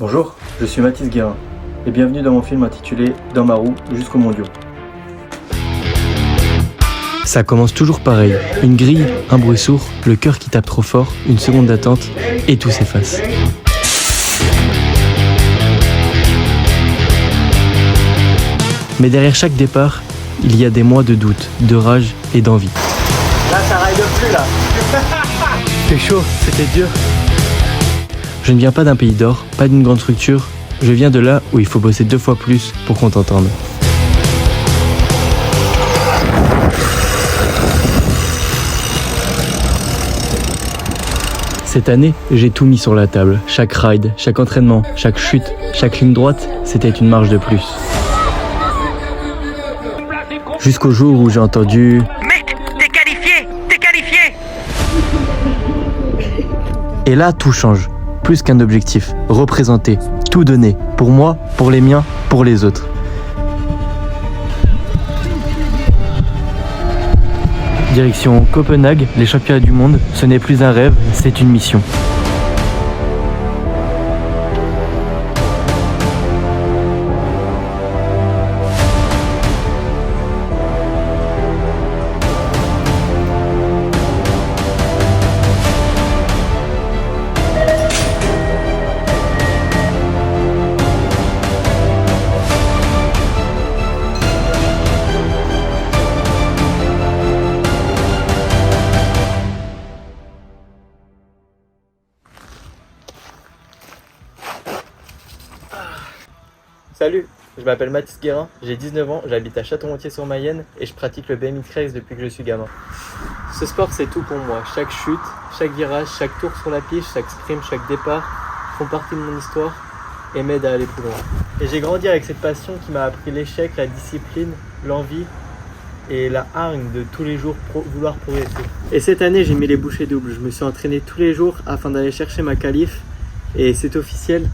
Bonjour, je suis Mathis Guérin et bienvenue dans mon film intitulé Dans ma roue jusqu'aux mondiaux. Ça commence toujours pareil, une grille, un bruit sourd, le cœur qui tape trop fort, une seconde d'attente et tout s'efface. Mais derrière chaque départ, il y a des mois de doute, de rage et d'envie. Là ça raille plus là. C'est chaud, c'était dur. Je ne viens pas d'un pays d'or, pas d'une grande structure, je viens de là où il faut bosser 2 fois plus pour qu'on t'entende. Cette année, j'ai tout mis sur la table. Chaque ride, chaque entraînement, chaque chute, chaque ligne droite, c'était une marge de plus. Jusqu'au jour où j'ai entendu « Mec, t'es qualifié! T'es qualifié! » Et là, tout change. Plus qu'un objectif, représenter, tout donner, pour moi, pour les miens, pour les autres. Direction Copenhague, les championnats du monde, ce n'est plus un rêve, c'est une mission. Salut, je m'appelle Mathis Guérin, j'ai 19 ans, j'habite à Château-Gontier-sur-Mayenne et je pratique le BMX Race depuis que je suis gamin. Ce sport c'est tout pour moi, chaque chute, chaque virage, chaque tour sur la piste, chaque sprint, chaque départ font partie de mon histoire et m'aident à aller plus loin. Et j'ai grandi avec cette passion qui m'a appris l'échec, la discipline, l'envie et la hargne de tous les jours vouloir progresser. Et cette année j'ai mis les bouchées doubles, je me suis entraîné tous les jours afin d'aller chercher ma qualif et c'est officiel,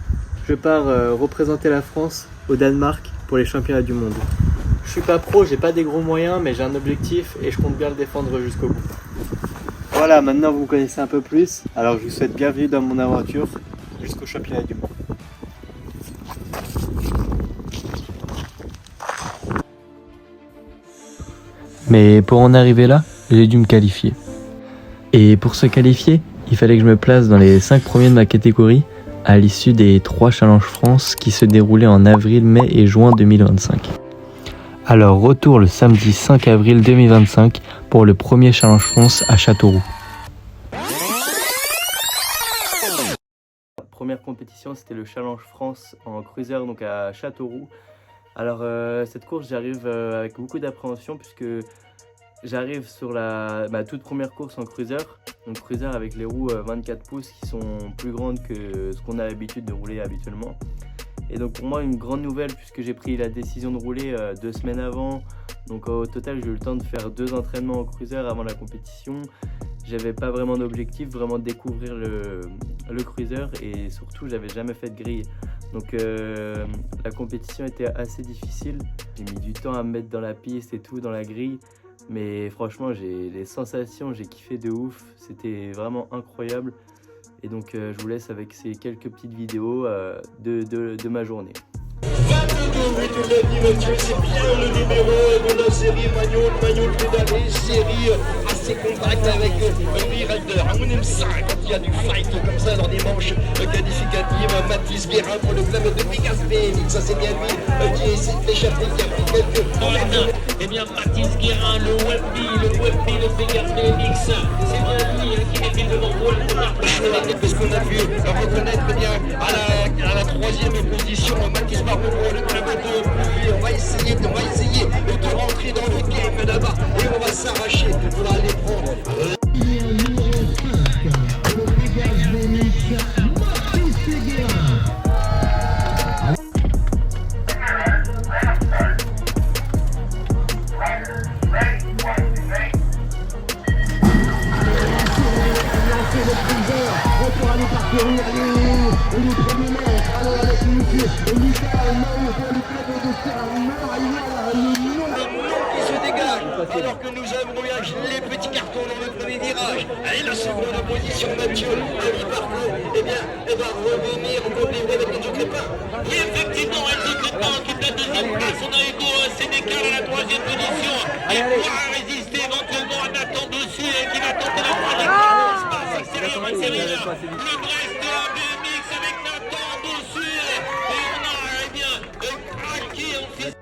je pars représenter la France au Danemark pour les championnats du monde. Je suis pas pro, j'ai pas des gros moyens, mais j'ai un objectif et je compte bien le défendre jusqu'au bout. Voilà, maintenant vous me connaissez un peu plus, alors je vous souhaite bienvenue dans mon aventure jusqu'au championnat du monde. Mais pour en arriver là, j'ai dû me qualifier. Et pour se qualifier, il fallait que je me place dans les 5 premiers de ma catégorie à l'issue des 3 Challenges France qui se déroulaient en avril, mai et juin 2025. Alors retour le samedi 5 avril 2025 pour le premier Challenge France à Châteauroux. La première compétition c'était le Challenge France en cruiser donc à Châteauroux. Alors cette course j'arrive avec beaucoup d'appréhension puisque j'arrive sur ma toute première course en cruiser, donc cruiser avec les roues 24 pouces qui sont plus grandes que ce qu'on a l'habitude de rouler habituellement. Et donc pour moi une grande nouvelle puisque j'ai pris la décision de rouler 2 semaines avant. Donc au total j'ai eu le temps de faire 2 entraînements en cruiser avant la compétition. J'avais pas vraiment d'objectif, vraiment découvrir le cruiser et surtout j'avais jamais fait de grille. Donc la compétition était assez difficile. J'ai mis du temps à me mettre dans la piste et tout, dans la grille. Mais franchement, j'ai les sensations, j'ai kiffé de ouf, c'était vraiment incroyable. Et donc je vous laisse avec ces quelques petites vidéos de ma journée. 22 minutes de Mathieu, c'est bien le numéro de la série Magnol pédalé, série assez compacte avec Rider. On aime ça quand il y a du fight comme ça dans des manches qualificatives. Mathis Guérin pour le club de Vegas BMX, ça c'est bien lui qui essaie de l'échapper, qui a pris quelques points. Eh bien Mathis Guérin, le Webby de Vegas BMX, c'est bien lui qui est devant Paul. Parce qu'on a pu reconnaître bien à la 3e position Mathis Barbeau pour le club de Puy. On va essayer de rentrer dans le game là-bas et on va s'arracher pour aller prendre. alors que nous avons les petits cartons dans le premier virage. Et la seconde position, Mathieu, Ali Barbeau, eh bien, elle va revenir en complément avec Enzo Crépin. Oui, effectivement, Enzo Crépin occupe la deuxième place. On a Hugo Sénécal à la troisième position. Il pourra résister éventuellement à Nathan dessus et qui va tenter la troisième place. Accélère. Le Brest BMX avec Nathan dessus. Et on a, eh bien, craqué en fait.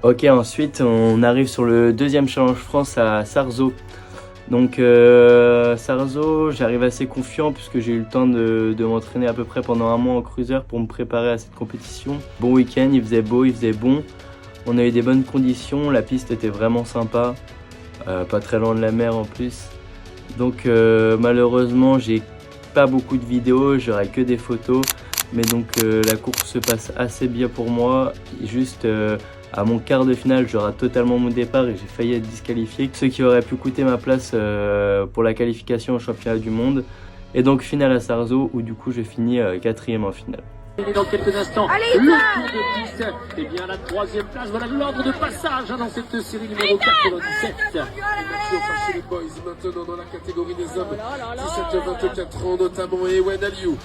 Ok, ensuite on arrive sur le deuxième Challenge France à Sarzeau. Donc Sarzeau, j'arrive assez confiant puisque j'ai eu le temps de m'entraîner à peu près pendant un mois en cruiser pour me préparer à cette compétition. Bon week-end, il faisait beau, il faisait bon. On a eu des bonnes conditions, la piste était vraiment sympa, pas très loin de la mer en plus. Donc malheureusement, j'ai pas beaucoup de vidéos, j'aurai que des photos. Mais donc la course se passe assez bien pour moi. Juste à mon quart de finale, je rate totalement mon départ et j'ai failli être disqualifié. Ce qui aurait pu coûter ma place pour la qualification au championnat du monde. Et donc finale à Sarzeau où du coup je finis 4e en finale. Et dans quelques instants, le tour de piste, et bien la troisième place, voilà l'ordre de passage dans cette série numéro 97. Mathieu chez les boys maintenant dans la catégorie des hommes 17-24 ans notamment et Ewen Aliou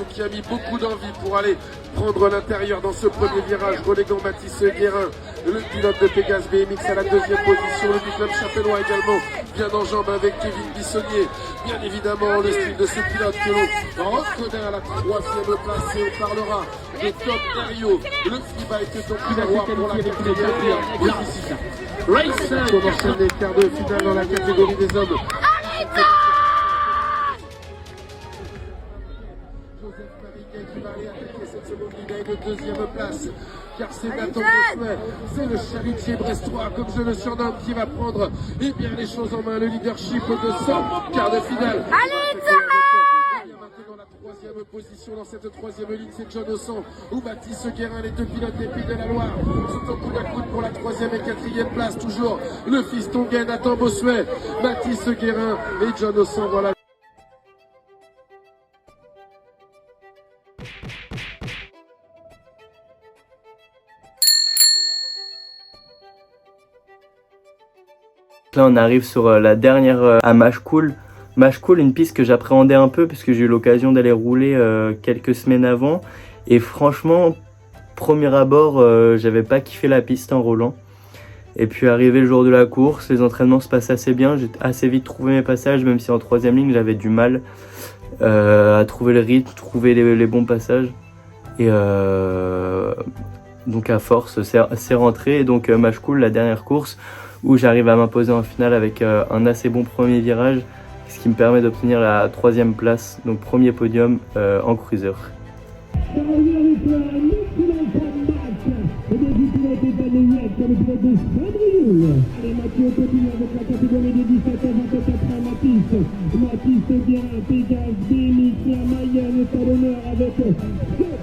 qui a mis beaucoup d'envie pour aller prendre l'intérieur dans ce premier virage, reléguant Mathis Guérin, le pilote de Pégase BMX à la deuxième position, le du club chapellois également bien en jambe avec Kevin Bissonnier, bien évidemment le style de ce pilote que l'on reconnaît à la troisième place et on parlera de Tom Dario, le freebike donc pour la catégorie Race on enchaîne les quarts de finale dans la catégorie des hommes. Joseph Mariguet qui va aller attaquer cette seconde ligne de deuxième place. Car c'est Nathan Bossuet, c'est le charrutier brestois, comme je le surnomme, qui va prendre eh bien, les choses en main, le leadership de 100 quarts de finale. Dans la troisième position dans cette troisième ligne, c'est John Ossan ou Mathis Guérin, les deux pilotes des Pays de la Loire sont au coude à coude pour la troisième et quatrième place. Toujours le fiston gay Nathan Bossuet, Mathis Guérin et John Ossan. Voilà. Là on arrive sur la dernière à Machecoul. Machecoul, une piste que j'appréhendais un peu puisque j'ai eu l'occasion d'aller rouler quelques semaines avant. Et franchement, premier abord, j'avais pas kiffé la piste en roulant. Et puis arrivé le jour de la course, les entraînements se passent assez bien. J'ai assez vite trouvé mes passages, même si en troisième ligne j'avais du mal à trouver le rythme, trouver les bons passages. Et donc à force, c'est rentré. Et donc Machecoul, la dernière course, où j'arrive à m'imposer en finale avec un assez bon premier virage. Ce qui me permet d'obtenir la troisième place, donc premier podium en cruiser. Allez, Mathieu continue avec la catégorie des 17 à 24 ans. Mathis Guérin, Pégase, BMX, la Mayenne est à l'honneur avec ce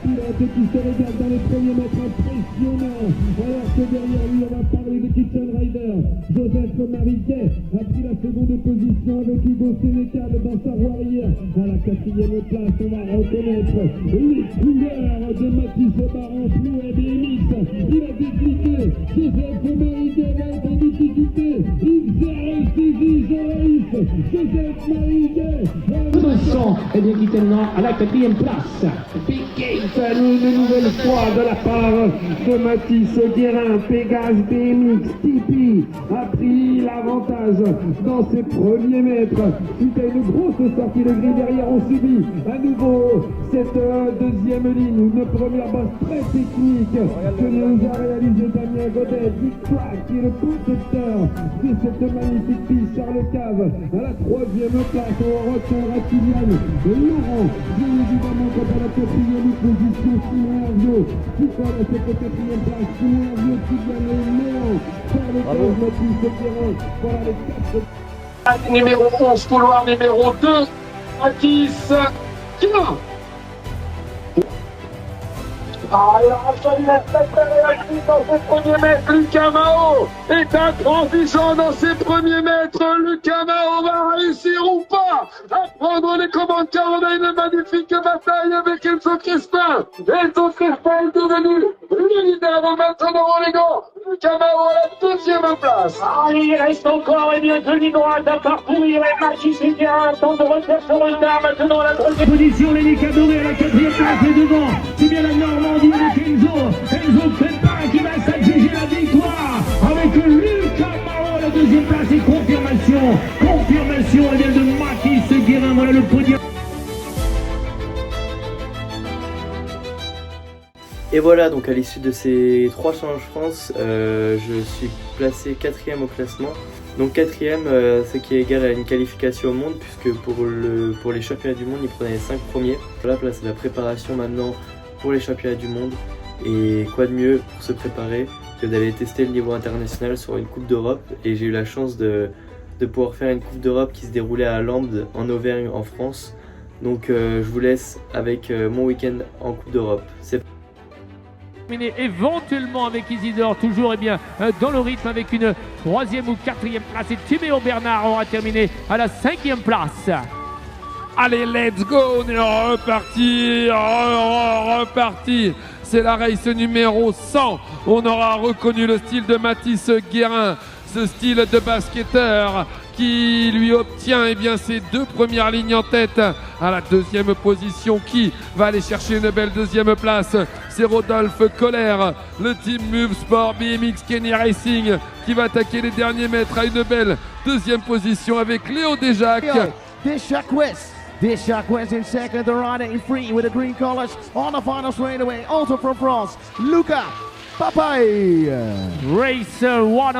pilote qui se régale dans les premiers mètres impressionnants. Alors que derrière lui, on va parler de Kitchen Rider. Joseph Mariguet a pris la seconde position avec Hugo Sénécal dans sa roue arrière. À la quatrième place, on va reconnaître les couleurs de Mathis Baron, Flou et BMX. Il a décliqué. Joseph Mariguet va être en difficulté. Il s'est saisi, Joseph Mariguet. Et bien qui termine à la quatrième place. Big Gate, une nouvelle fois de la part de Mathis Guérin. Pégase BMX, Tipeee a pris l'avantage dans ses premiers mètres. Suite à une grosse sortie de grille derrière, on subit à nouveau cette deuxième ligne. Une première bosse très technique que nous a réalisé Damien Godet. Victoire qui est le concepteur de cette magnifique piste. Charles Cave à la troisième place. On retiendra Kylian Laurent, bien évidemment, quand à la quatrième position, Simon Hervieux qui colle à cette quatrième place. Simon Hervieux, Kylian Laurent, Charles Cave, Mathis Guérin. Voilà les 4. Numéro 11, couloir numéro 2, Mathis Guérin. Ah, il a fallu la réactif dans ses premiers mètres. Lucas Mao est intransigeant dans ses premiers mètres. Lucas Mao va réussir ou pas? pas à prendre les commentaires. On a une magnifique bataille avec Enzo Crespin. Enzo Crespin est devenu le leader maintenant, les gars. Camaro à la deuxième place. Il reste encore une ligne droite à parcourir. Et Mathis Guérin tente de refaire son retard maintenant à la troisième position. L'Hélique Adoré à la quatrième place et devant. C'est bien la Normandie avec Enzo Crespin qui va s'adjuger la victoire avec Lucas Maro à la deuxième place et confirmation elle vient de Mathis Guérin. Voilà le podium. Et voilà, donc à l'issue de ces 3 challenges France, je suis placé 4e au classement. Donc 4e, ce qui est égal à une qualification au monde, puisque pour les championnats du monde, ils prenaient les 5 premiers. Voilà, là c'est la préparation maintenant pour les championnats du monde. Et quoi de mieux pour se préparer que d'aller tester le niveau international sur une Coupe d'Europe. Et j'ai eu la chance de pouvoir faire une Coupe d'Europe qui se déroulait à Lambde, en Auvergne, en France. Donc je vous laisse avec mon week-end en Coupe d'Europe. Éventuellement avec Isidore, toujours dans le rythme avec une 3e ou 4e place. Et Timéo Bernard aura terminé à la 5e place. Allez, let's go, on est reparti. C'est la race numéro 100. On aura reconnu le style de Mathis Guérin, ce style de basketteur qui lui obtient ses 2 premières lignes en tête. À la 2e position, qui va aller chercher une belle 2e place? C'est Rodolphe Kohler, le team Move Sport BMX Kenny Racing qui va attaquer les derniers mètres à une belle 2e position avec Léo Desjacques. Desjacques West in second, the rider in free with the green colors on the final straightaway. Also from France, Luca Papaye. Race 100.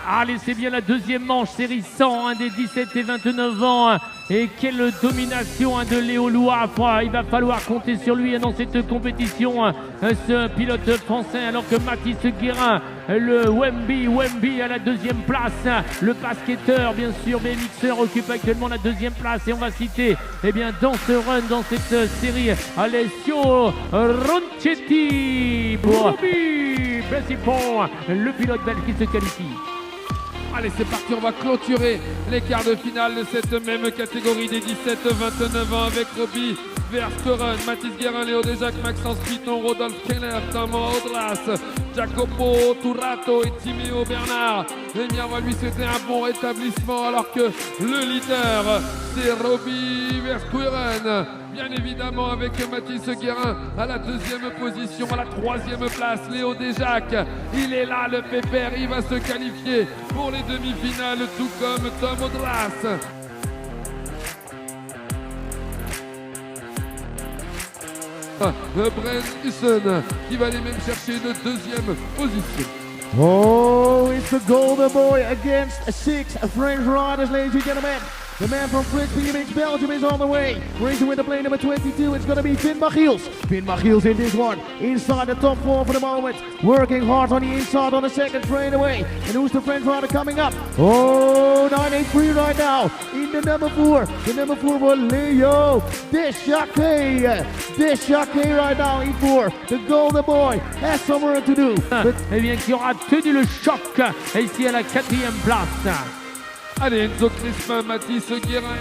Allez, c'est bien la 2e manche, série 100 des 17 et 29 ans. Et quelle domination de Léo Loua. Il va falloir compter sur lui dans cette compétition, ce pilote français, alors que Mathis Guérin, le Wemby à la 2e place, le basketteur bien sûr, BMXer occupe actuellement la 2e place. Et on va citer dans ce run, dans cette série, Alessio Ronchetti pour Bessipon, le pilote belge qui se qualifie. Allez, c'est parti, on va clôturer les quarts de finale de cette même catégorie des 17-29 ans avec Robbie Versteren, Mathis Guérin, Léo Desjacques, Maxence Piton, Rodolphe Keller, Thomas Audras, Jacopo Turrato et Timéo Bernard. Eh bien, on va lui souhaiter un bon rétablissement alors que le leader, c'est Robbie Versteren. Bien évidemment avec Mathis Guérin à la 2e position, à la 3e place, Léo Desjacques. Il est là, le pépère, il va se qualifier pour les demi-finales, tout comme Tom Audras. Brent Husson qui va aller même chercher une 2e position. Oh, it's the Golden Boy against 6 French riders, ladies and gentlemen. The man from Fritz BMX Belgium is on the way. Racing with the plane number 22, it's going to be Finn Machiels. Finn Machiels in this one, inside the top 4 for the moment. Working hard on the inside on the second straightaway. And who's the French rider coming up? Oh, 983 right now. In the number 4. The number 4 was Leo Desjacques. Desjacques right now in 4. The Golden Boy has some work to do. Qui aura tenu le choc ici à la 4e place. Allez, Enzo Crespin, Mathis Guérin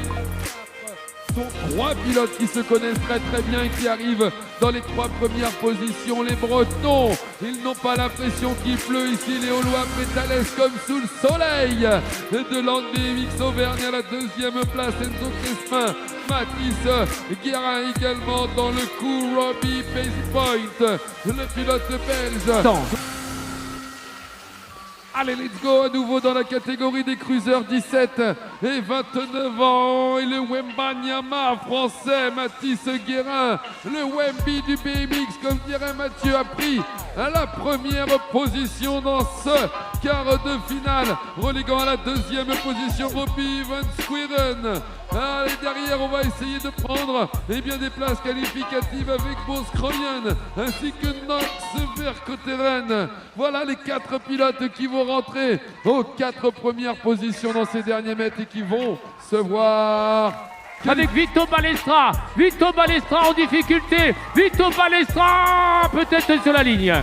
sont 3 pilotes qui se connaissent très bien et qui arrivent dans les 3 premières positions. Les Bretons, ils n'ont pas l'impression qu'il pleut ici. Les Aulois pétalès comme sous le soleil. De Land BMX Auvergne à la 2e place, Enzo Crespin, Mathis Guérin également dans le coup. Robbie Basepoint, le pilote belge. Allez, let's go à nouveau dans la catégorie des cruisers 17 et 29 ans. Et le Wembanyama français, Mathis Guérin, le Wemby du BMX, comme dirait Mathieu, a pris à la 1re position dans ce quart de finale, reléguant à la 2e position Robbie Van Squeren. Allez, derrière, on va essayer de prendre des places qualificatives avec Bose Kroyen ainsi que Nox Verkoteren. Voilà les 4 pilotes qui vont rentrer aux 4 premières positions dans ces derniers mètres et qui vont se voir. Avec Vito Balestra en difficulté. Vito Balestra peut-être sur la ligne.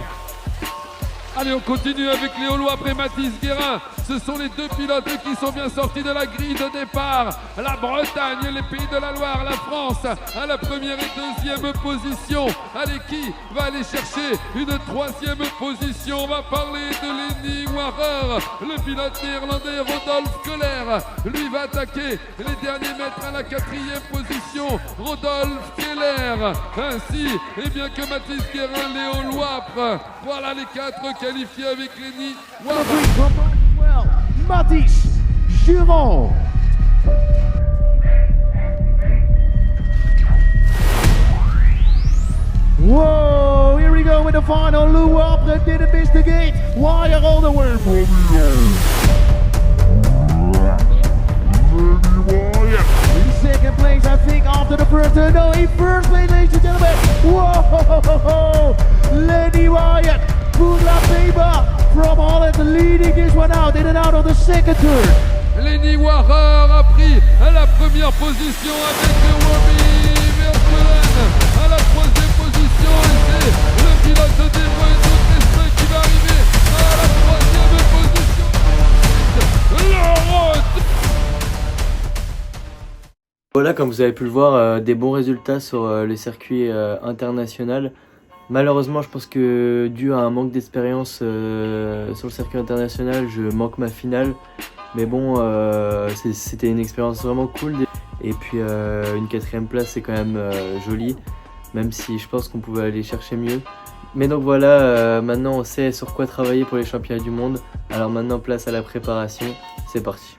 Allez, on continue avec Léo Lois après Mathis Guérin. Ce sont les deux pilotes qui sont bien sortis de la grille de départ. La Bretagne, les Pays de la Loire, la France à la première et deuxième position. Allez, qui va aller chercher une troisième position? On va parler de Lenny Warer. Le pilote néerlandais Rodolphe Keller, lui va attaquer les derniers mètres à la quatrième position. Rodolphe Keller, ainsi bien que Mathis Guérin, Léo Loapre. Voilà les quatre qualifiés avec Lenny Warer. Mathis Guérin. Whoa, here we go with the final. Lou Apre didn't miss the gate. Wire all the way from in second place, I think, after the first turn. No, in first place, ladies and gentlemen. Whoa, Lenny Wyatt, Poula Beba from Holland leading this one out, in and out of the second turn. Lenny Warer a pris la première position avec Robbie Vermeulen à la troisième position, et c'est le pilote des Moët qui va arriver à la troisième position. Voilà, comme vous avez pu le voir, des bons résultats sur le circuit international. Malheureusement, je pense que dû à un manque d'expérience sur le circuit international, je manque ma finale. Mais bon, c'était une expérience vraiment cool. Et puis une quatrième place, c'est quand même joli, même si je pense qu'on pouvait aller chercher mieux. Mais donc voilà, maintenant on sait sur quoi travailler pour les championnats du monde. Alors maintenant, place à la préparation, c'est parti.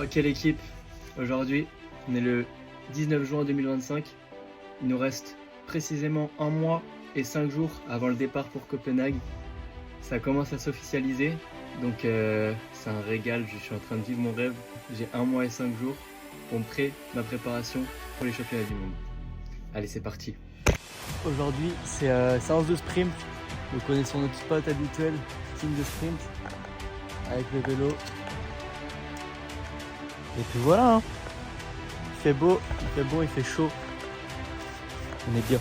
Ok l'équipe, aujourd'hui on est le 19 juin 2025, il nous reste précisément 1 mois et 5 jours avant le départ pour Copenhague. Ça commence à s'officialiser, donc c'est un régal, je suis en train de vivre mon rêve. J'ai 1 mois et 5 jours pour ma préparation pour les championnats du monde. Allez, c'est parti. Aujourd'hui c'est séance de sprint, donc on est sur notre spot habituel, team de sprint, avec le vélo. Et puis voilà, hein. Il fait beau, il fait chaud. On est bien.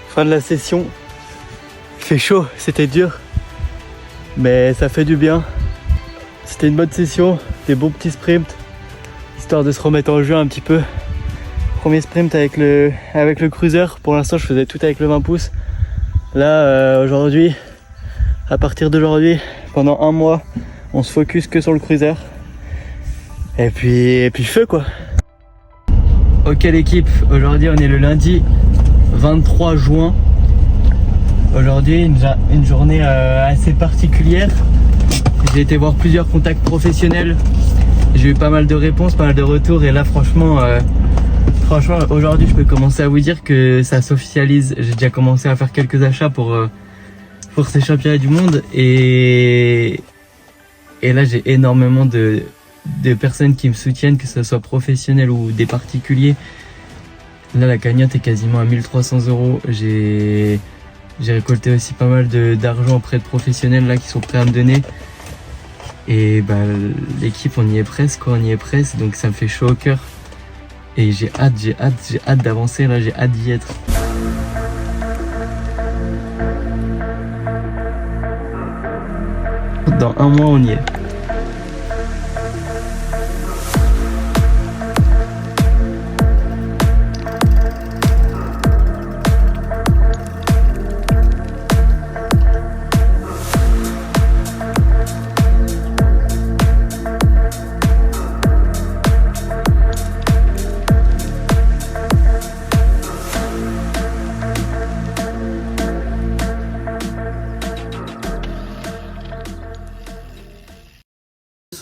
Fin de la session, il fait chaud, c'était dur, mais ça fait du bien. C'était une bonne session, des bons petits sprints, histoire de se remettre en jeu un petit peu. Premier sprint avec le cruiser, pour l'instant je faisais tout avec le 20 pouces. Là aujourd'hui, à partir d'aujourd'hui, pendant 1 mois, on se focus que sur le cruiser. Et puis feu quoi. Ok l'équipe, aujourd'hui on est le lundi 23 juin. Aujourd'hui une journée assez particulière. J'ai été voir plusieurs contacts professionnels. J'ai eu pas mal de réponses, pas mal de retours, et là franchement aujourd'hui je peux commencer à vous dire que ça s'officialise. J'ai déjà commencé à faire quelques achats pour ces championnats du monde, et là j'ai énormément de personnes qui me soutiennent, que ce soit professionnels ou des particuliers. Là la cagnotte est quasiment à 1300 €. J'ai récolté aussi pas mal d'argent auprès de professionnels là qui sont prêts à me donner. Et bah l'équipe on y est presque, donc ça me fait chaud au cœur. Et j'ai hâte d'avancer là, j'ai hâte d'y être. Dans 1 mois on y est.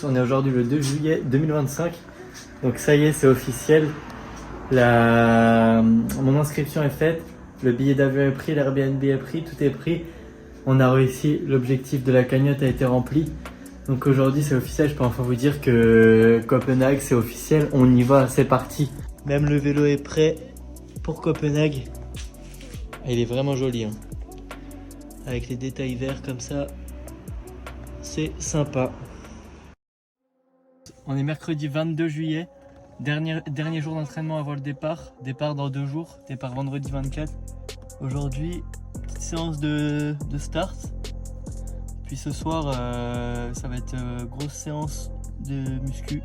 On est aujourd'hui le 2 juillet 2025, donc ça y est, c'est officiel. Mon inscription est faite, le billet d'avion est pris, l'Airbnb est pris, tout est pris. On a réussi, l'objectif de la cagnotte a été rempli. Donc aujourd'hui c'est officiel, je peux enfin vous dire que Copenhague c'est officiel, on y va, c'est parti. Même le vélo est prêt pour Copenhague. Il est vraiment joli, hein. Avec les détails verts comme ça, c'est sympa. On est mercredi 22 juillet, dernier jour d'entraînement avant le départ. Départ dans 2 jours, départ vendredi 24. Aujourd'hui, petite séance de start. Puis ce soir, ça va être grosse séance de muscu.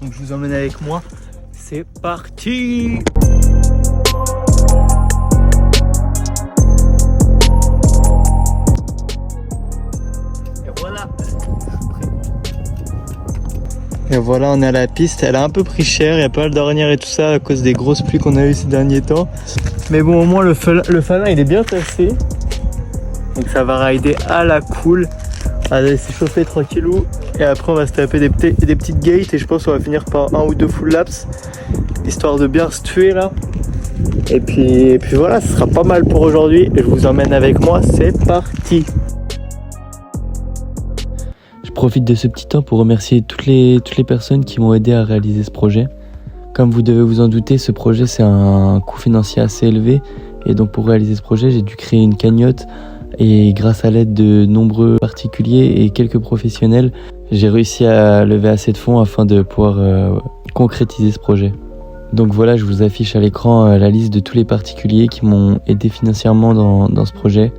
Donc je vous emmène avec moi. C'est parti! Et voilà, on est à la piste, elle a un peu pris cher, il y a pas mal d'ornières et tout ça à cause des grosses pluies qu'on a eues ces derniers temps. Mais bon, au moins le fanat il est bien tassé. Donc ça va rider à la cool, on va s'échauffer tranquillou. Et après on va se taper des petites gates et je pense qu'on va finir par 1 ou 2 full laps. Histoire de bien se tuer là. Et puis voilà, ce sera pas mal pour aujourd'hui. Je vous emmène avec moi, c'est parti! Je profite de ce petit temps pour remercier toutes les personnes qui m'ont aidé à réaliser ce projet. Comme vous devez vous en douter, ce projet c'est un coût financier assez élevé et donc pour réaliser ce projet j'ai dû créer une cagnotte et grâce à l'aide de nombreux particuliers et quelques professionnels, j'ai réussi à lever assez de fonds afin de pouvoir concrétiser ce projet. Donc voilà, je vous affiche à l'écran la liste de tous les particuliers qui m'ont aidé financièrement dans ce projet.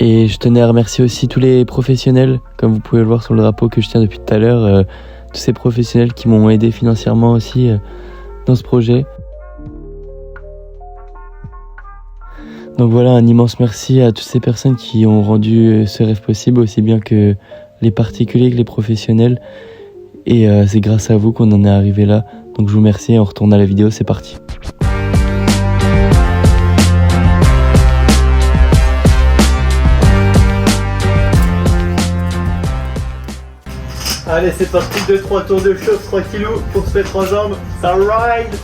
Et je tenais à remercier aussi tous les professionnels, comme vous pouvez le voir sur le drapeau que je tiens depuis tout à l'heure, tous ces professionnels qui m'ont aidé financièrement aussi dans ce projet. Donc voilà, un immense merci à toutes ces personnes qui ont rendu ce rêve possible, aussi bien que les particuliers que les professionnels. Et c'est grâce à vous qu'on en est arrivé là. Donc je vous remercie et on retourne à la vidéo, c'est parti. Allez, c'est parti, 2-3 tours de chauffe tranquillou pour se mettre en jambes, ça ride!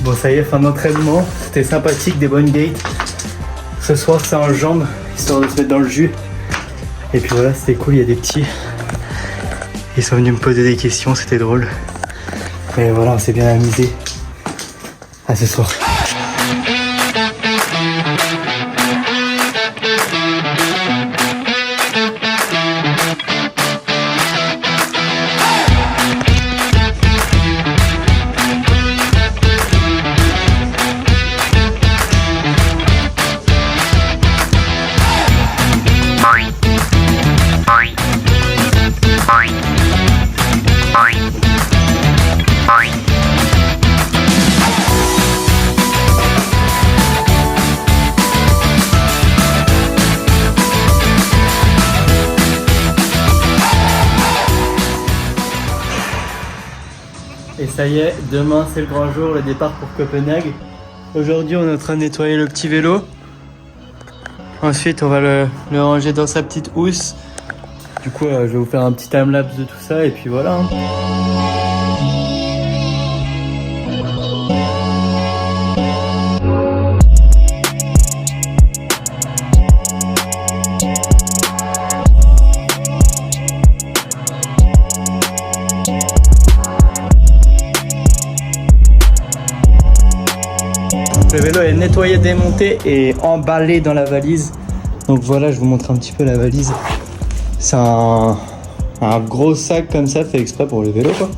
Bon ça y est, fin d'entraînement, c'était sympathique, des bonnes gates. Ce soir c'est en jambes, histoire de se mettre dans le jus. Et puis voilà, c'était cool, il y a des petits. Ils sont venus me poser des questions, c'était drôle. Et voilà, on s'est bien amusé. À ce soir. Et ça y est, demain c'est le grand jour, le départ pour Copenhague. Aujourd'hui on est en train de nettoyer le petit vélo. Ensuite on va le ranger dans sa petite housse. Du coup je vais vous faire un petit timelapse de tout ça et puis voilà. Hein. nettoyé, démonté et emballé dans la valise. Donc voilà, je vous montre un petit peu la valise. C'est un gros sac comme ça, fait exprès pour le vélo quoi.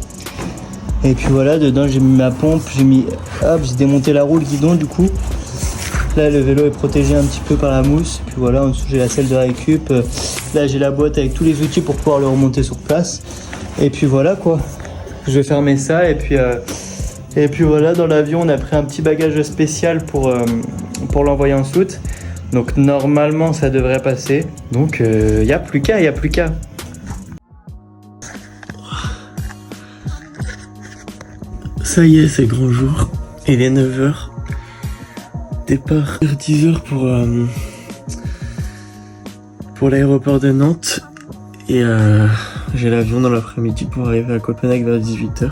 Et puis voilà, dedans j'ai mis ma pompe, j'ai démonté la roue, le guidon du coup. Là le vélo est protégé un petit peu par la mousse. Puis voilà, en dessous j'ai la selle de récup. Là j'ai la boîte avec tous les outils pour pouvoir le remonter sur place. Et puis voilà quoi. Je vais fermer ça et puis voilà, dans l'avion on a pris un petit bagage spécial pour l'envoyer en soute. Donc normalement ça devrait passer. Donc y a plus qu'à. Ça y est, c'est grand jour. Il est 9h. Départ vers 10h pour l'aéroport de Nantes. Et j'ai l'avion dans l'après-midi pour arriver à Copenhague vers 18h.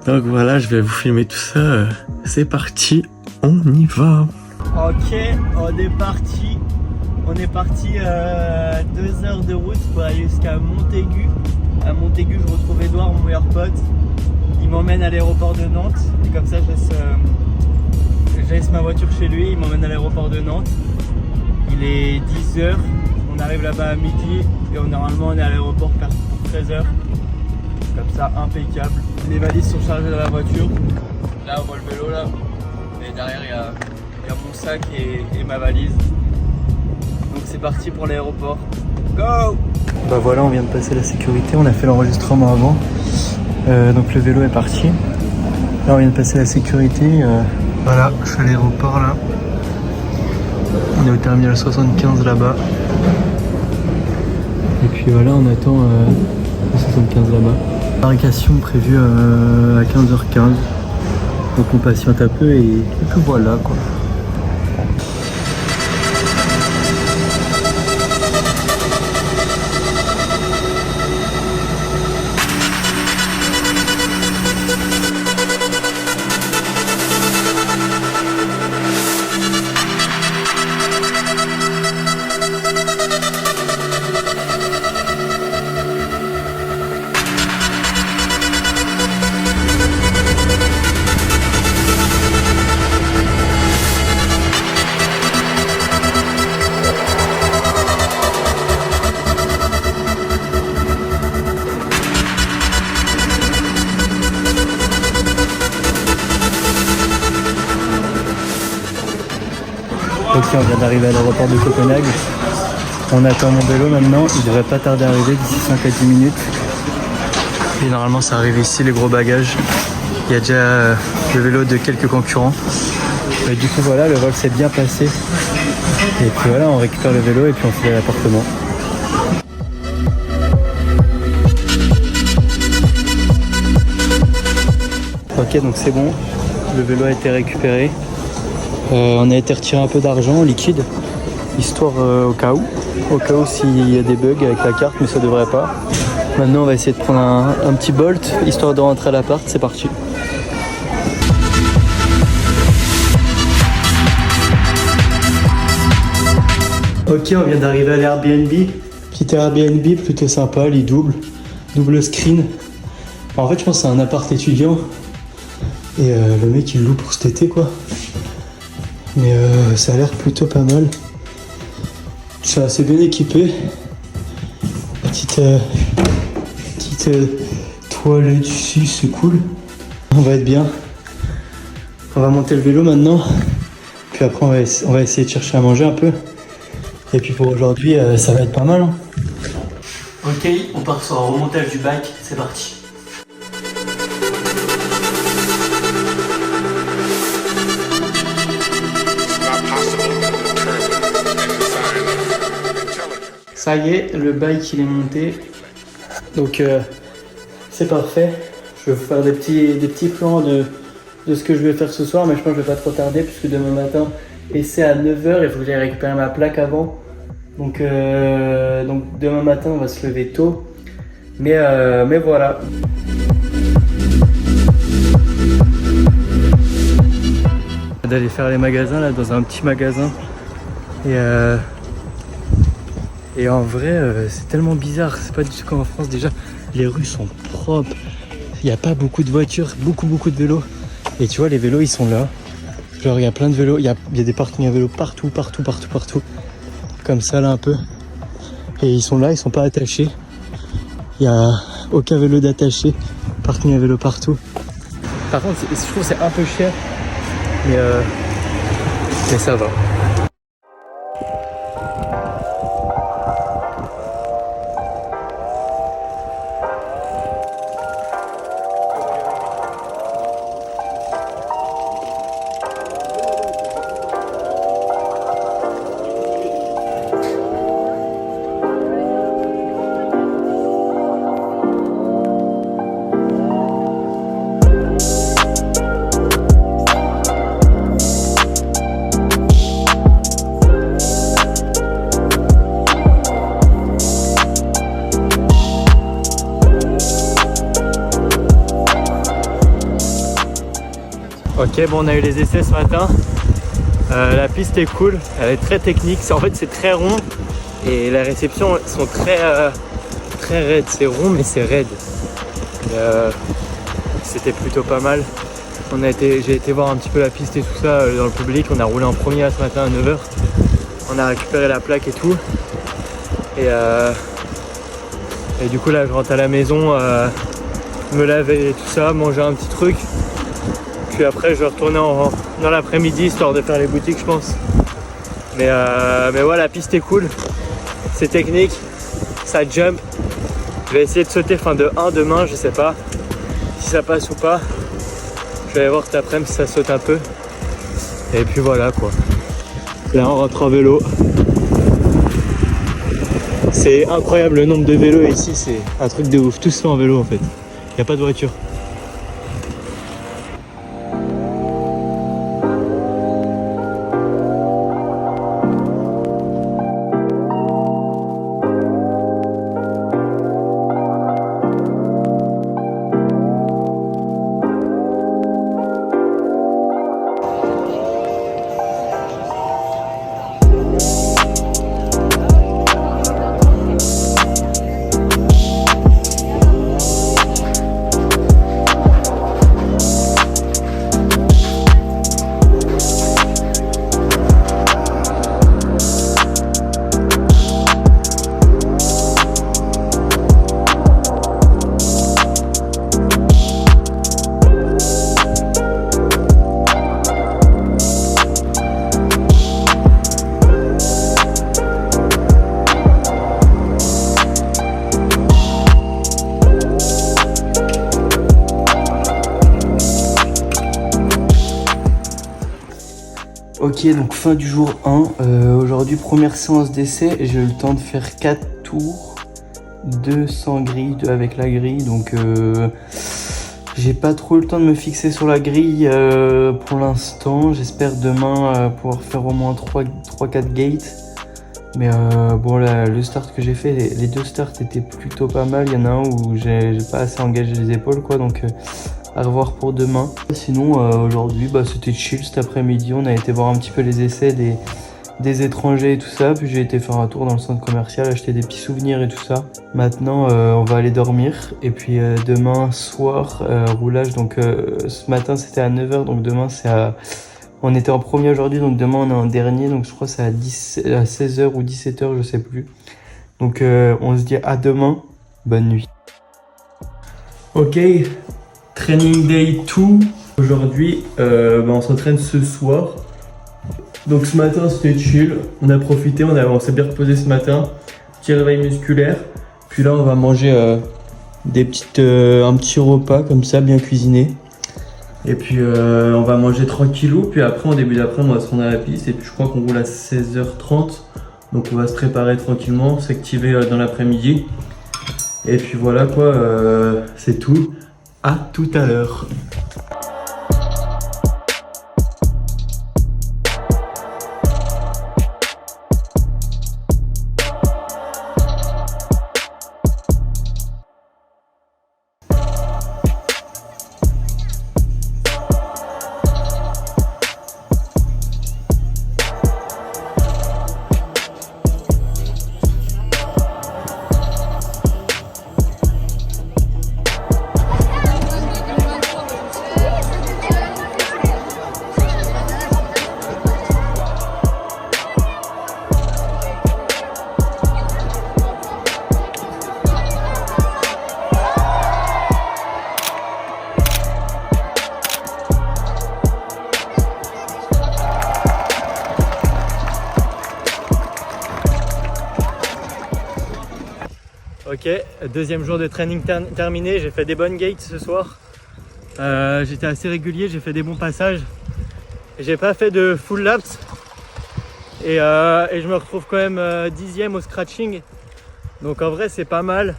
Donc voilà, je vais vous filmer tout ça. C'est parti, on y va. Ok, on est parti. On est parti 2 heures de route pour aller jusqu'à Montaigu. À Montaigu, je retrouve Edouard, mon meilleur pote. Il m'emmène à l'aéroport de Nantes. Et comme ça, je laisse ma voiture chez lui. Il m'emmène à l'aéroport de Nantes. Il est 10h. On arrive là-bas à midi. Et normalement, on est à l'aéroport pour 13h. Comme ça, impeccable. Les valises sont chargées dans la voiture. Là, on voit le vélo là. Et derrière, il y a mon sac et ma valise. Donc c'est parti pour l'aéroport. Go! Bah voilà, on vient de passer la sécurité, on a fait l'enregistrement avant. Donc le vélo est parti. Là on vient de passer la sécurité. Voilà, je suis à l'aéroport là. On est au terminal 75 là-bas. Et puis voilà, on attend le 75 là-bas. Embarcation prévue à 15h15. Donc on patiente un peu et puis voilà quoi. Ok, on vient d'arriver à l'aéroport de Copenhague. On attend mon vélo maintenant, il devrait pas tarder à arriver d'ici 5 à 10 minutes. Et normalement ça arrive ici les gros bagages. Il y a déjà le vélo de quelques concurrents. Et du coup voilà, le vol s'est bien passé. Et puis voilà, on récupère le vélo et puis on file à l'appartement. Ok, donc c'est bon, le vélo a été récupéré. On a été retirer un peu d'argent liquide, histoire au cas où s'il y a des bugs avec la carte, mais ça devrait pas. Maintenant on va essayer de prendre un petit Bolt, histoire de rentrer à l'appart, c'est parti. Ok, on vient d'arriver à l'Airbnb. Petit Airbnb plutôt sympa, lit double screen. En fait je pense que c'est un appart étudiant. Et le mec il loue pour cet été quoi. Mais ça a l'air plutôt pas mal. C'est assez bien équipé. Petite toilette ici, c'est cool. On va être bien. On va monter le vélo maintenant. Puis après on va essayer de chercher à manger un peu. Et puis pour aujourd'hui ça va être pas mal. Hein. Ok, on part sur un remontage du bike, c'est parti. Ça y est, le bike il est monté, donc c'est parfait. Je vais vous faire des petits plans de ce que je vais faire ce soir, mais je pense que je vais pas trop tarder puisque demain matin, et c'est à 9h, il faut que j'aille récupérer ma plaque avant. Donc demain matin on va se lever tôt, mais voilà. D'aller faire les magasins là dans un petit magasin et en vrai c'est tellement bizarre, c'est pas du tout comme en France. Déjà les rues sont propres, il n'y a pas beaucoup de voitures, beaucoup de vélos, et tu vois les vélos ils sont là, Genre il y a plein de vélos, il y a des parkings à vélos partout. Comme ça là un peu. Et ils sont là, ils sont pas attachés. Il y a aucun vélo d'attaché. Parking à vélo partout. Par contre je trouve que c'est un peu cher. Mais ça va. Ok, bon, on a eu les essais ce matin. La piste est cool, elle est très technique. En fait, c'est très rond et les réceptions sont très raides. C'est rond, mais c'est raide. C'était plutôt pas mal. J'ai été voir un petit peu la piste et tout ça dans le public. On a roulé en premier là, ce matin à 9h. On a récupéré la plaque et tout. Et du coup, là, je rentre à la maison, me laver et tout ça, manger un petit truc. Puis après je vais retourner dans l'après-midi histoire de faire les boutiques je pense. Mais ouais, la piste est cool, c'est technique, ça jump. Je vais essayer de sauter fin de 1 demain, je sais pas si ça passe ou pas. Je vais aller voir cet après-midi si ça saute un peu. Et puis voilà quoi. Là on rentre en vélo. C'est incroyable le nombre de vélos ici, c'est un truc de ouf. Tous sont en vélo en fait, il n'y a pas de voiture. Ok, donc fin du jour 1, aujourd'hui première séance d'essai, j'ai eu le temps de faire 4 tours, 2 sans grille, 2 avec la grille, donc j'ai pas trop le temps de me fixer sur la grille pour l'instant. J'espère demain pouvoir faire au moins 3-4 gates, mais bon là, le start que j'ai fait, les 2 starts étaient plutôt pas mal, il y en a un où j'ai pas assez engagé les épaules quoi, donc à revoir pour demain. Sinon aujourd'hui c'était chill cet après-midi, on a été voir un petit peu les essais des étrangers et tout ça, puis j'ai été faire un tour dans le centre commercial, acheter des petits souvenirs et tout ça. Maintenant on va aller dormir et puis demain soir roulage, donc ce matin c'était à 9h, donc demain c'est à... On était en premier aujourd'hui, donc demain on est en dernier, donc je crois que c'est à 16h ou 17h, je sais plus. Donc on se dit à demain, bonne nuit. Ok, training day 2. Aujourd'hui, on s'entraîne ce soir. Donc ce matin c'était chill, on a profité, on s'est bien reposé ce matin. Petit réveil musculaire. Puis là on va manger un petit repas comme ça, bien cuisiné. Et puis on va manger tranquillou, puis après en début d'après on va se rendre à la piste et puis je crois qu'on roule à 16h30. Donc on va se préparer tranquillement, s'activer dans l'après-midi. Et puis voilà quoi, c'est tout. À tout à l'heure. Ok, deuxième jour de training terminé, j'ai fait des bonnes gates ce soir. J'étais assez régulier, j'ai fait des bons passages. J'ai pas fait de full laps et je me retrouve quand même 10e au scratching. Donc en vrai c'est pas mal.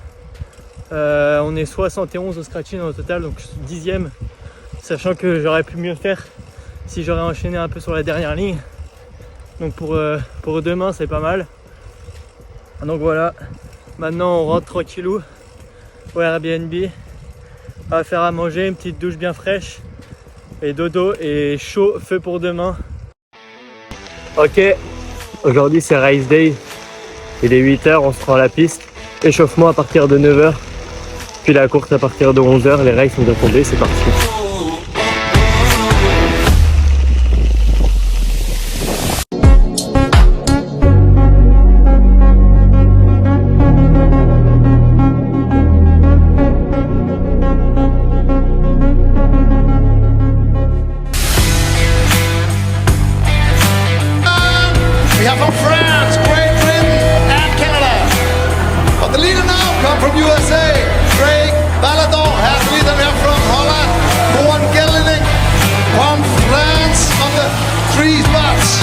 On est 71 au scratching au total, donc 10e. Sachant que j'aurais pu mieux faire si j'aurais enchaîné un peu sur la dernière ligne. Donc pour demain c'est pas mal. Donc voilà, maintenant on rentre tranquillou au Airbnb. On va faire à manger, une petite douche bien fraîche. Et dodo et chaud, feu pour demain. Ok, aujourd'hui c'est race day. Il est 8h, on se rend à la piste. Échauffement à partir de 9h. Puis la course à partir de 11h. Les races sont déjà tombées, c'est parti. We have from France, Great Britain, and Canada. But the leader now comes from USA. Craig Baladon has the leader. We have from Holland, Juan Gelling from France on the 3 spots.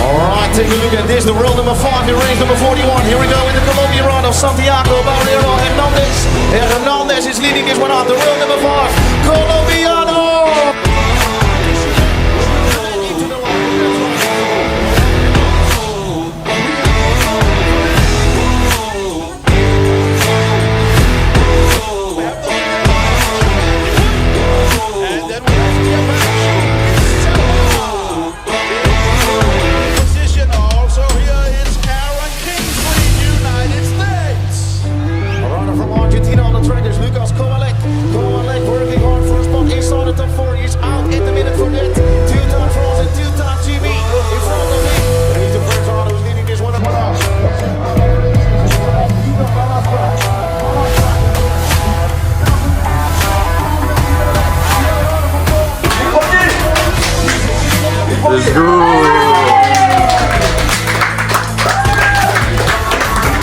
Alright, take a look at this. The world number 5 in race number 41. Here we go in the Colombian run of Santiago Barrero Hernandez. Hernandez is leading this one out. The world number 5, Colombiano. Let's go!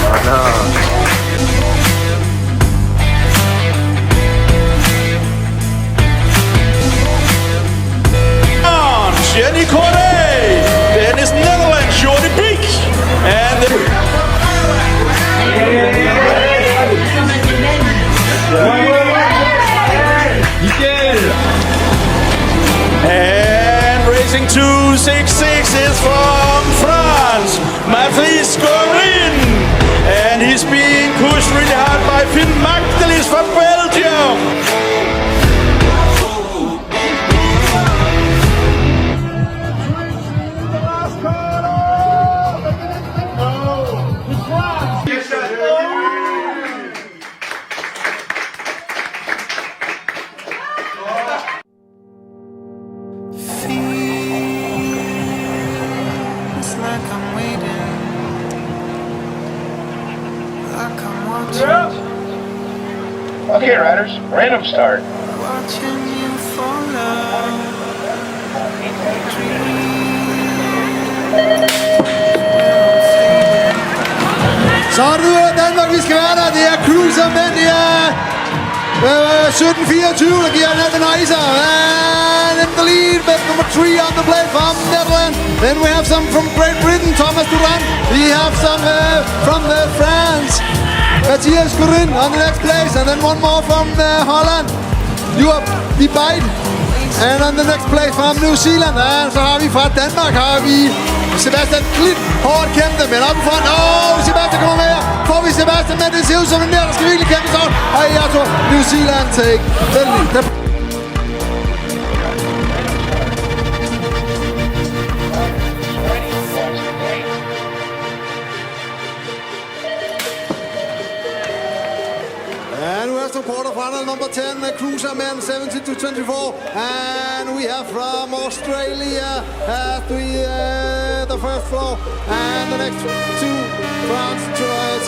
Voilà. Jenny Corday, then is Netherlands, Jordi Beek, and racing 266 is from France, Mathis Corin, and he's being pushed really hard by Finn Magdalis from Belgium. Okay, riders, random start. Så er det nu Danmark, vi skal være der. Det er Cruiser med det er 17-24, der giver Nathan Heiser. And in the lead with number 3 on the plate from Netherlands. Then we have some from Great Britain, Thomas Duran. We have some from France, Matthias Corin on the next place. And then one more from Holland, Joab de Biden. And on the next place from New Zealand. And så har vi fra Danmark, har vi Sebastian Klint, hårdt kæmpe, men op i front. Sebastian kommer med. Får vi Sebastian med, det ser ud som en der skal virkelig kæmpe sig. Og jeg tror, New Zealand take the lead. Quarterfinal number 10, Cruiser men 70-24, and we have from Australia the first floor, and the next 2 France 2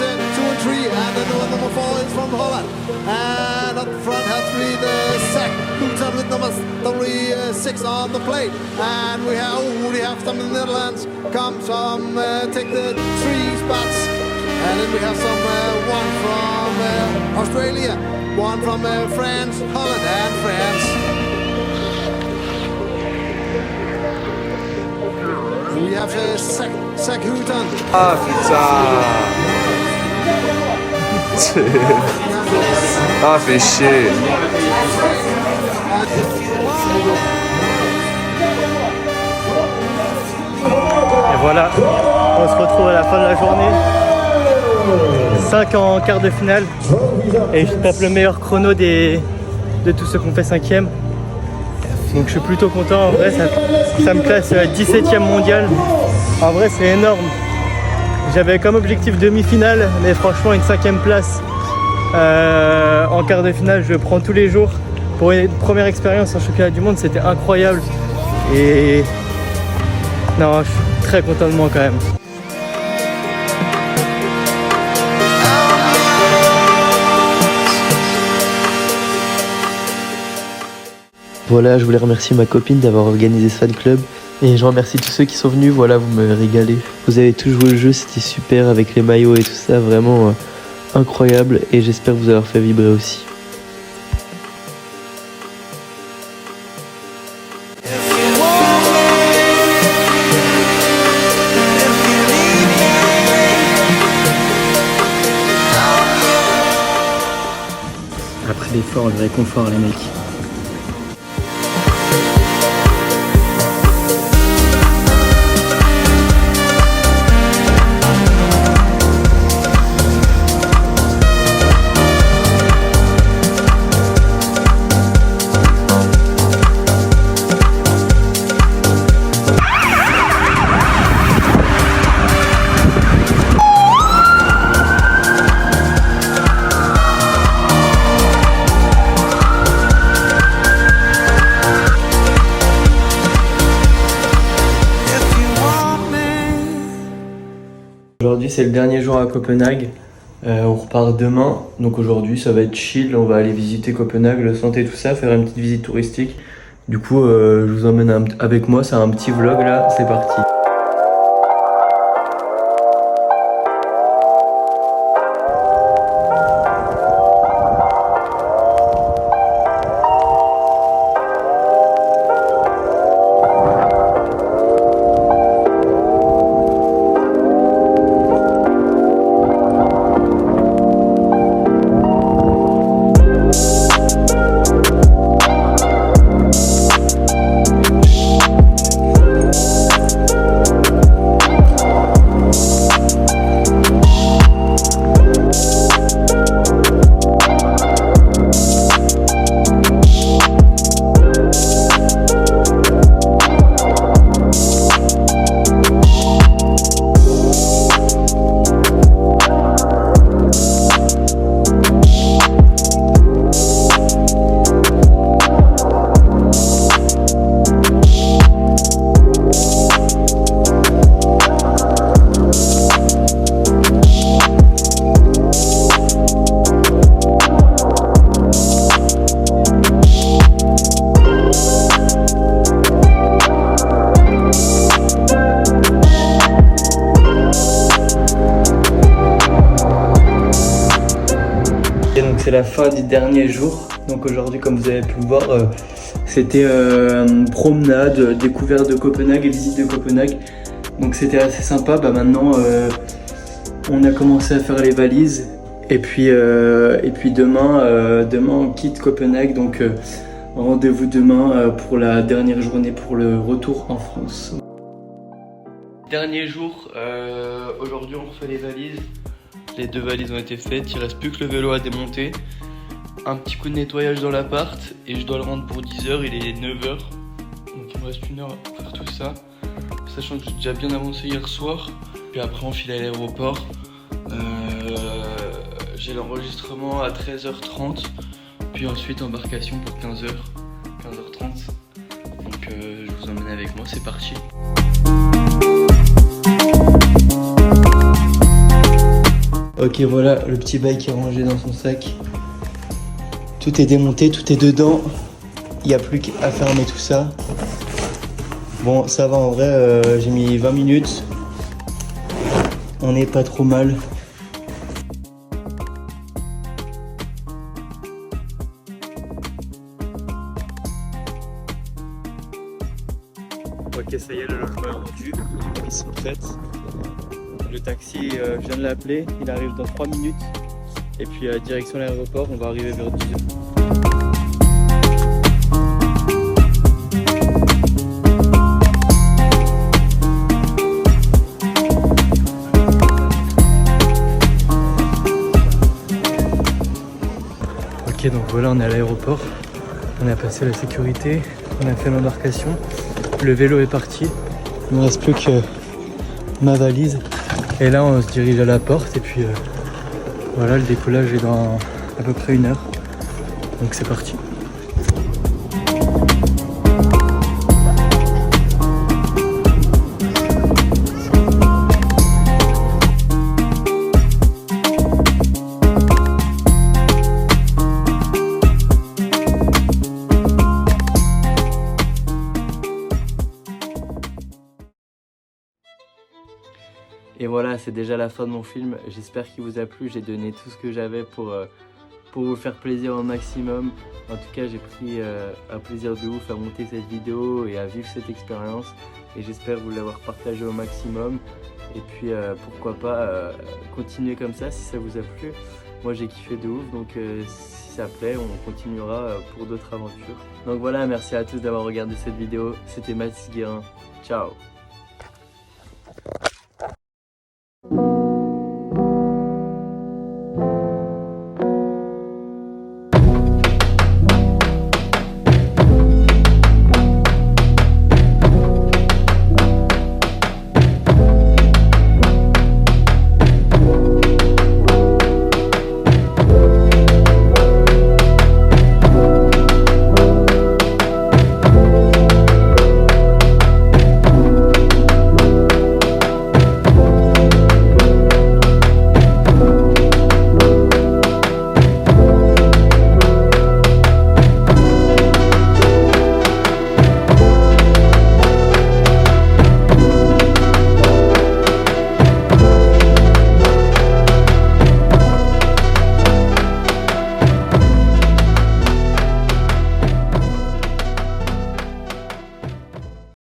and 3, and then number 4 is from Holland, and up front has 3 the Sack Cruiser with number 6 on the plate, and we have some in the Netherlands come some take the 3 spots, and then we have some one from one from France, Holland and France. We have Zach Houghton. Ah putain. Ah, fait chier. Et voilà, on se retrouve à la fin de la journée. 5 en quart de finale. Et je tape le meilleur chrono de tous ceux qui ont fait 5e. Donc je suis plutôt content. En vrai, ça me classe 17e mondial. En vrai, c'est énorme. J'avais comme objectif demi-finale, mais franchement, une 5e place en quart de finale, je prends tous les jours. Pour une première expérience en championnat du monde, c'était incroyable. Et non, je suis très content de moi quand même. Voilà, je voulais remercier ma copine d'avoir organisé ce fan club. Et je remercie tous ceux qui sont venus, voilà, vous m'avez régalé. Vous avez tous joué le jeu, c'était super avec les maillots et tout ça, vraiment incroyable. Et j'espère vous avoir fait vibrer aussi. Après l'effort, le réconfort les mecs. Aujourd'hui c'est le dernier jour à Copenhague, on repart demain, donc aujourd'hui ça va être chill, on va aller visiter Copenhague, le centre et tout ça, faire une petite visite touristique. Du coup je vous emmène avec moi, c'est un petit vlog là, c'est parti. C'est la fin du dernier jour, donc aujourd'hui comme vous avez pu le voir c'était promenade, découverte de Copenhague et visite de Copenhague, donc c'était assez sympa. Maintenant on a commencé à faire les valises et puis demain on quitte Copenhague, donc rendez-vous demain pour la dernière journée pour le retour en France. Dernier jour, aujourd'hui on refait les valises. Les 2 valises ont été faites, il reste plus que le vélo à démonter. Un petit coup de nettoyage dans l'appart et je dois le rendre pour 10 h, il est 9 h. Donc il me reste 1 heure pour faire tout ça. Sachant que j'ai déjà bien avancé hier soir. Puis après on file à l'aéroport. J'ai l'enregistrement à 13h30. Puis ensuite embarcation pour 15h, 15h30. Donc je vous emmène avec moi, c'est parti. Ok, voilà, le petit bike est rangé dans son sac. Tout est démonté, tout est dedans. Il n'y a plus qu'à fermer tout ça. Bon, ça va en vrai, j'ai mis 20 minutes. On n'est pas trop mal. Ok, ça y est, le logement est rendu. Ils sont prêtes. Le taxi, je viens de l'appeler. Il arrive dans 3 minutes. Et puis, direction l'aéroport, on va arriver vers 10h. Ok, donc voilà, on est à l'aéroport. On a passé la sécurité, on a fait l'embarcation. Le vélo est parti. Il ne me reste plus que ma valise. Et là, on se dirige à la porte. Et puis voilà, le décollage est dans à peu près 1 heure. Donc c'est parti. Et voilà, c'est déjà la fin de mon film. J'espère qu'il vous a plu. J'ai donné tout ce que j'avais pour vous faire plaisir au maximum. En tout cas, j'ai pris un plaisir de ouf à monter cette vidéo et à vivre cette expérience. Et j'espère vous l'avoir partagé au maximum. Et puis, pourquoi pas continuer comme ça si ça vous a plu. Moi, j'ai kiffé de ouf. Donc, si ça plaît, on continuera pour d'autres aventures. Donc voilà, merci à tous d'avoir regardé cette vidéo. C'était Mathis Guérin. Ciao!